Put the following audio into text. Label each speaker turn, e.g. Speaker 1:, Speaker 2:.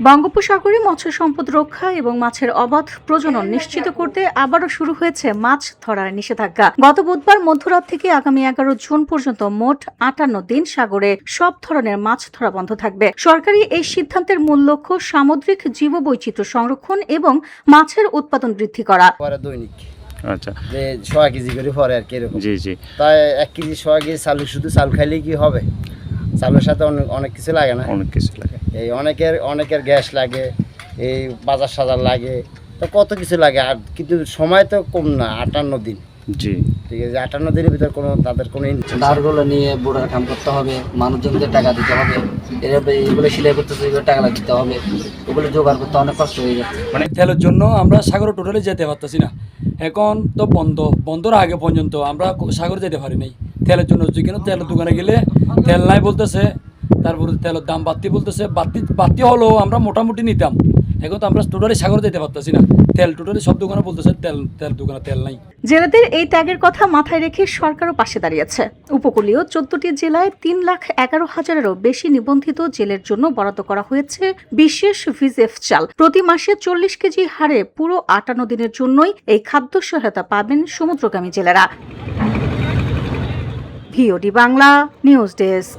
Speaker 1: বঙ্গোপসাগরে মৎস্য সম্পদ রক্ষা এবং মাছের অবাধ প্রজনন নিশ্চিত করতে আবারও শুরু হয়েছে মাছ ধরার নিষেধাজ্ঞা। গত বুধবার মধ্যরাত থেকে আগামী 11 জুন পর্যন্ত মোট 58 দিন সাগরে সব ধরনের মাছ ধরা বন্ধ থাকবে। সরকারি এই সিদ্ধান্তের মূল লক্ষ্য সামুদ্রিক জীববৈচিত্র্য সংরক্ষণ এবং মাছের উৎপাদন বৃদ্ধি করা।
Speaker 2: দৈনিক
Speaker 3: আচ্ছা,
Speaker 2: যে 100 কেজি করে পরে আর কি এরকম।
Speaker 3: জি জি।
Speaker 2: তাই 1 কেজি 100 কেজি চালু শুধু চাল খাইলে কি হবে? চালের সাথে অনেক কিছু লাগে না?
Speaker 3: অনেক কিছু লাগে।
Speaker 2: এই অনেকের গ্যাস লাগে, এই বাজার সাজার লাগে, তো কত কিছু লাগে। আর কিন্তু সময় তো কম না, 58 দিন।
Speaker 3: জি,
Speaker 2: ঠিক আছে, 58 দিনের ভিতর তাদের কোনো
Speaker 4: ধারগুলো নিয়ে বোর্ডার কাম করতে হবে, মানুষজনদের টাকা দিতে হবে, এগুলো সেলাই করতেছে, এগুলো টাকা দিতে হবে, ওগুলো জোগাড় করতে অনেক কষ্ট হয়ে যাচ্ছে।
Speaker 5: মানে তেলের জন্য আমরা সাগরে টোটালি যেতে পারতেছি না। এখন তো বন্ধর আগে পর্যন্ত আমরা সাগরে যেতে পারি নাই তেলের জন্য। যেখানে তেলের দোকানে গেলে তেল নাই বলতেছে, তারপরে তেলের দাম বাড়তি বলতেছে। বাড়তি হলেও আমরা মোটামুটি নিতাম, এখন তো আমরা টোটালি সাগরে যেতে পারতেছি না। তেল টোটালি সব দোকানে বলতেছে তেল দোকানে তেল নাই।
Speaker 1: জেলেদের এই ত্যাগের কথা মাথায় রেখে সরকারও পাশে দাঁড়িয়েছে। উপকূলীয় 14টি জেলায় 3,11,000-এরও বেশি নিবন্ধিত জেলের জন্য বরাদ্দ করা হয়েছে বিশেষ ভিজেফ চাল। প্রতি মাসে 40 কেজি হারে পুরো 58 দিনের জন্যই এই খাদ্য সহায়তা পাবেন সমুদ্রগামী জেলেরা। VOD Bangla news desk.